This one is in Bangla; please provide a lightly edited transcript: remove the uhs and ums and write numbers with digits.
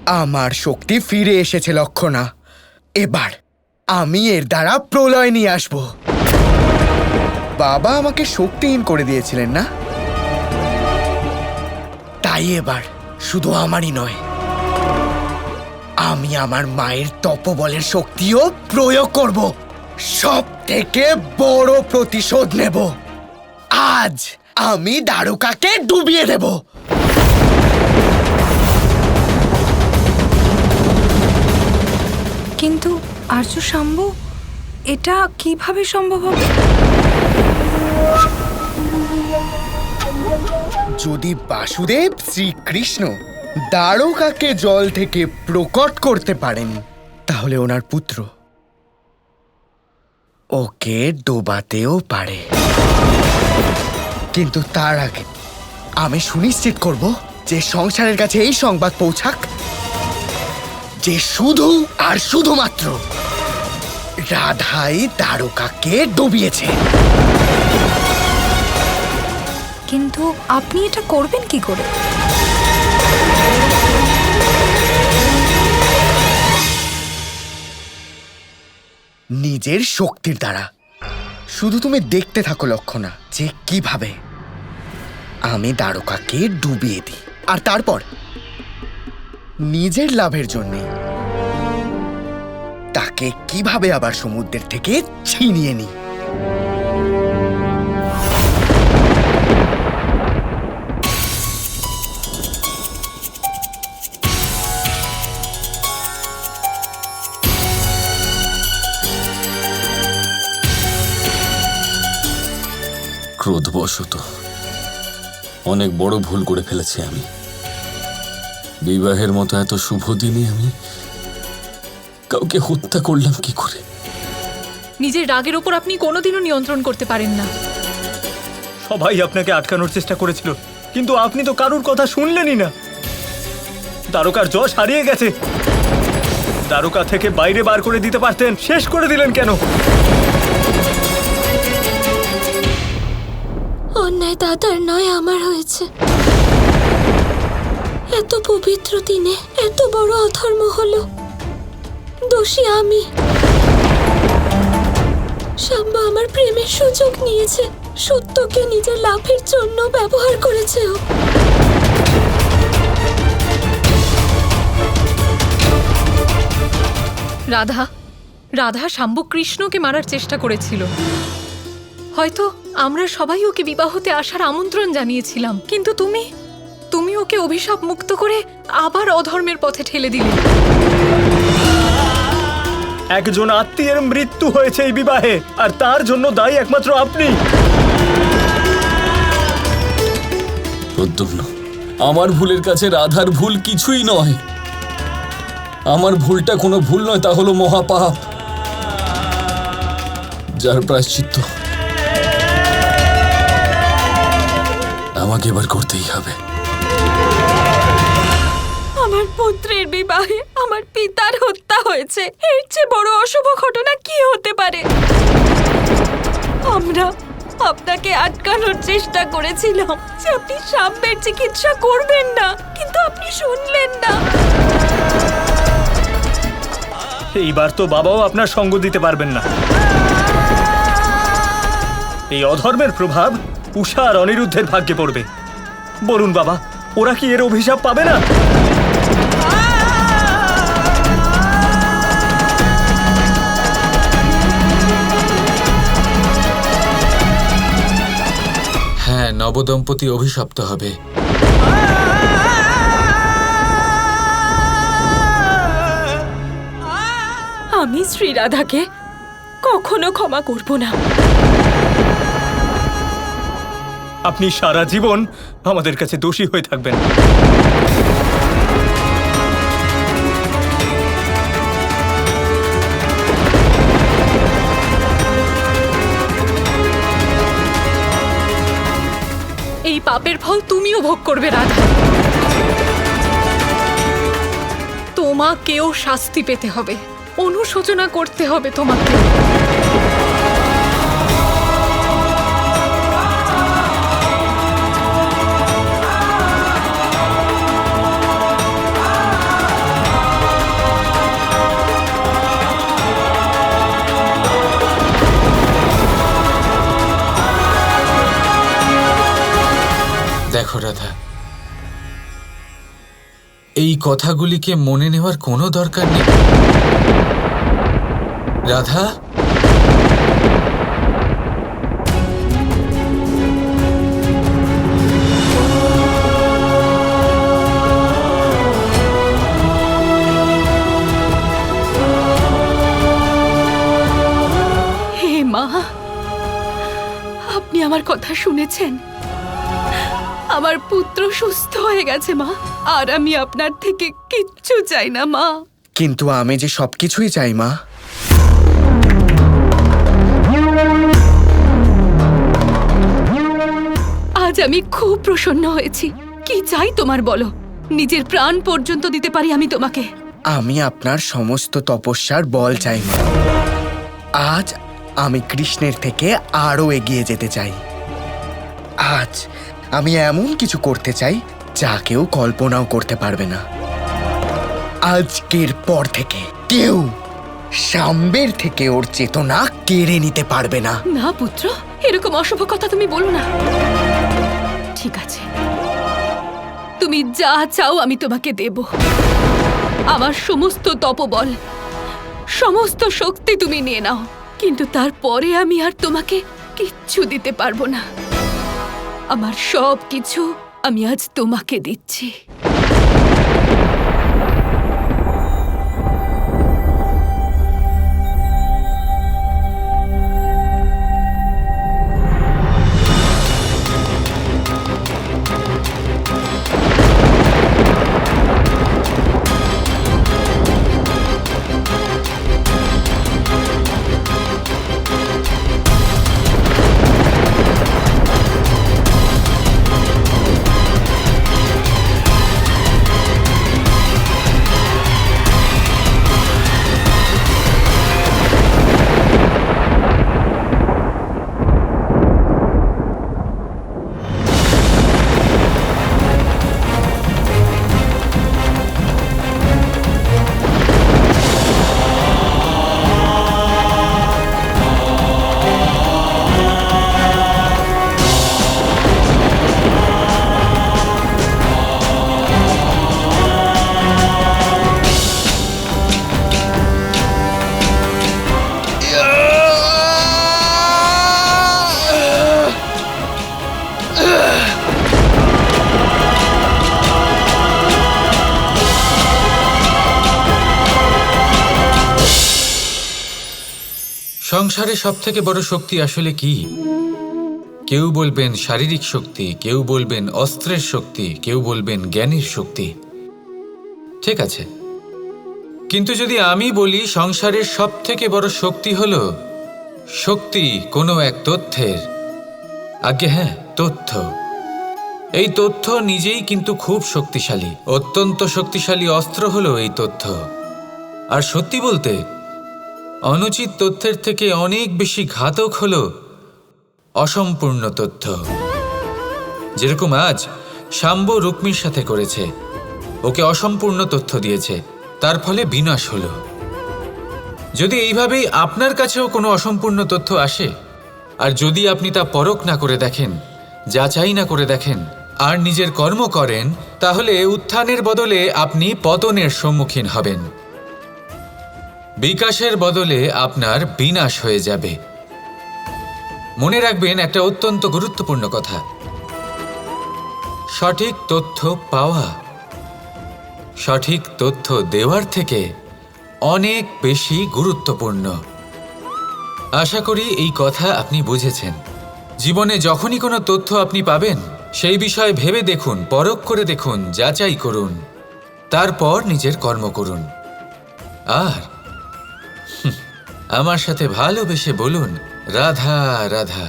আমার শক্তি ফিরে এসেছে লক্ষণা। এবার আমি এর দ্বারা প্রলয় নিয়ে আসব। বাবা আমাকে শক্তিহীন করে দিয়েছিলেন না, তাই এবার শুধু আমারই নয়, আমি আমার মায়ের তপবলের শক্তিও প্রয়োগ করব। সব থেকে বড় প্রতিশোধ নেব। আজ আমি দ্বারকাকে ডুবিয়ে দেব। কিন্তু আর্য শাম্ব, এটা কিভাবে সম্ভব হবে? যদি বাসুদেব শ্রীকৃষ্ণ দ্বারকাকে জল থেকে প্রকট করতে পারেন, তাহলে ওনার পুত্র ওকে ডোবাতেও পারে। কিন্তু তার আগে আমি সুনিশ্চিত করব যে সংসারের কাছে এই সংবাদ পৌঁছাক যে শুধু আর শুধুমাত্র রাধাই দ্বারকাকে ডুবিয়েছে। কিন্তু আপনি এটা করবেন কি করে? নিজের শক্তির দ্বারা। শুধু তুমি দেখতে থাকো লক্ষণা, যে কিভাবে আমি দ্বারকাকে ডুবিয়ে দিই, আর তারপর নিজের লাভের জন্যে তাকে কিভাবে আবার সমুদ্রের থেকে ছিনিয়ে নিই। ক্রোধবশত অনেক বড় ভুল করে ফেলেছি আমি। বিবাহের মতো এত শুভ দিনে আমি কাউকে হত্যা করলাম কি করে? নিজের রাগের ওপর আপনি কোনোদিনও নিয়ন্ত্রণ করতে পারেন না। সবাই আপনাকে আটকানোর চেষ্টা করেছিল, কিন্তু আপনি তো কারুর কথা শুনলেনই না। দ্বারকার যশ হারিয়ে গেছে। দ্বারকা থেকে বাইরে বার করে দিতে পারতেন, শেষ করে দিলেন কেন? অন্যায় দাদার নয়, আমার হয়েছে। এত পবিত্র দিনে এত বড় অধর্ম হলো, দোষী আমি। শাম্ব আমার প্রেমের সুযোগ নিয়েছে, সত্যকে নিজের লাভের জন্য ব্যবহার করেছে ও। রাধা শাম্ব কৃষ্ণকে মারার চেষ্টা করেছিল। হয়তো আমরা সবাই ওকে বিবাহতে আসার আমন্ত্রণ জানিয়েছিলাম, কিন্তু তুমি ওকে অভিশাপ মুক্ত করে আবার অধর্মের পথে ঠেলে দিলে। একজন আত্মীয়ের মৃত্যু হয়েছে এই বিবাহে, আর তার জন্য দায়ী একমাত্র আপনি। প্রদ্যুম্ন, আমার ভুলের কাছে রাধার ভুল কিছুই নয়। আমার ভুলটা কোনো ভুল নয়, তা হলো মহাপাপ, যার প্রায়শ্চিত্ত আমাকে এবার করতেই হবে। আমার পুত্রের বিবাহে আমার পিতার হত্যা হয়েছে, এর চেয়ে বড় অশুভ ঘটনা কি হতে পারে? আমরা আপনাকে আটকানোর চেষ্টা করেছিলাম যে আপনি শাম্বের চিকিৎসা করবেন না, কিন্তু আপনি শুনলেন না। এইবার তো বাবাও আপনার সঙ্গ দিতে পারবেন না। এই অধর্মের প্রভাব উষা আর অনিরুদ্ধের ভাগ্যে পড়বে। বলুন বাবা, ওরা কি এর অভিশাপ পাবে না? হ্যাঁ, নবদম্পতি অভিশপ্ত হবে। আমি শ্রীরাধাকে কখনো ক্ষমা করব না। আপনি সারা জীবন আমাদের কাছে দোষী হয়ে থাকবেন। এই পাপের ফল তুমিও ভোগ করবে রাধা। তোমাকেও শাস্তি পেতে হবে, অনুশোচনা করতে হবে তোমাকে। রাধা। এই কথাগুলিকে মনে নেওয়ার কোনো দরকার নেই। রাধা, হে মা, আপনি আমার কথা শুনেছেন? আমার পুত্র সুস্থ হয়ে গেছে মা, আর আমি আপনার থেকে কিচ্ছু চাই না মা। কিন্তু আমি যে সবকিছুই চাই মা। আজ আমি খুব প্রসন্ন হয়েছি। কি চাই তোমার বলো, নিজের প্রাণ পর্যন্ত দিতে পারি আমি তোমাকে। আমি আপনার সমস্ত তপস্যার বল চাই মা। আজ আমি কৃষ্ণের থেকে আরো এগিয়ে যেতে চাই। আজ আমি এমন কিছু করতে চাই যা কেউ কল্পনাও করতে পারবে না। আজকের পর থেকে কেউ সাম্বের থেকে ওর চেতনা কেড়ে নিতে পারবে না। না পুত্র, এরকম অশুভ কথা তুমি বলো না। ঠিক আছে, তুমি যা চাও আমি তোমাকে দেব। আমার সমস্ত তপবল, সমস্ত শক্তি তুমি নিয়ে নাও, কিন্তু তারপরে আমি আর তোমাকে কিচ্ছু দিতে পারবো না। আমার সব কিছু আমি আজ তোমাকে দিচ্ছি। সংসারে সব থেকে বড় শক্তি আসলে কি? কেউ বলবেন শারীরিক শক্তি, কেউ বলবেন অস্ত্রের শক্তি, কেউ বলবেন জ্ঞানের শক্তি। ঠিক আছে, কিন্তু যদি আমি বলি সংসারের সব থেকে বড় শক্তি হলো শক্তি কোনো এক তথ্যের, আজ্ঞে হ্যাঁ, তথ্য। এই তথ্য নিজেই কিন্তু খুব শক্তিশালী, অত্যন্ত শক্তিশালী অস্ত্র হলো এই তথ্য। আর সত্যি বলতে অনুচিত তথ্যের থেকে অনেক বেশি ঘাতক হলো অসম্পূর্ণ তথ্য। যেরকম আজ শাম্ব রুক্মির সাথে করেছে, ওকে অসম্পূর্ণ তথ্য দিয়েছে, তার ফলে বিনাশ হলো। যদি এইভাবেই আপনার কাছেও কোনো অসম্পূর্ণ তথ্য আসে, আর যদি আপনি তা পরখ না করে দেখেন, যাচাই না করে দেখেন, আর নিজের কর্ম করেন, তাহলে উত্থানের বদলে আপনি পতনের সম্মুখীন হবেন। বিকাশের বদলে আপনার বিনাশ হয়ে যাবে। মনে রাখবেন একটা অত্যন্ত গুরুত্বপূর্ণ কথা, সঠিক তথ্য পাওয়া সঠিক তথ্য দেওয়ার থেকে অনেক বেশি গুরুত্বপূর্ণ। আশা করি এই কথা আপনি বুঝেছেন। জীবনে যখনই কোনো তথ্য আপনি পাবেন, সেই বিষয়ে ভেবে দেখুন, পরখ করে দেখুন, যাচাই করুন, তারপর নিজের কর্ম করুন। আর আমার সাথে ভালোবেসে বলুন, রাধা রাধা।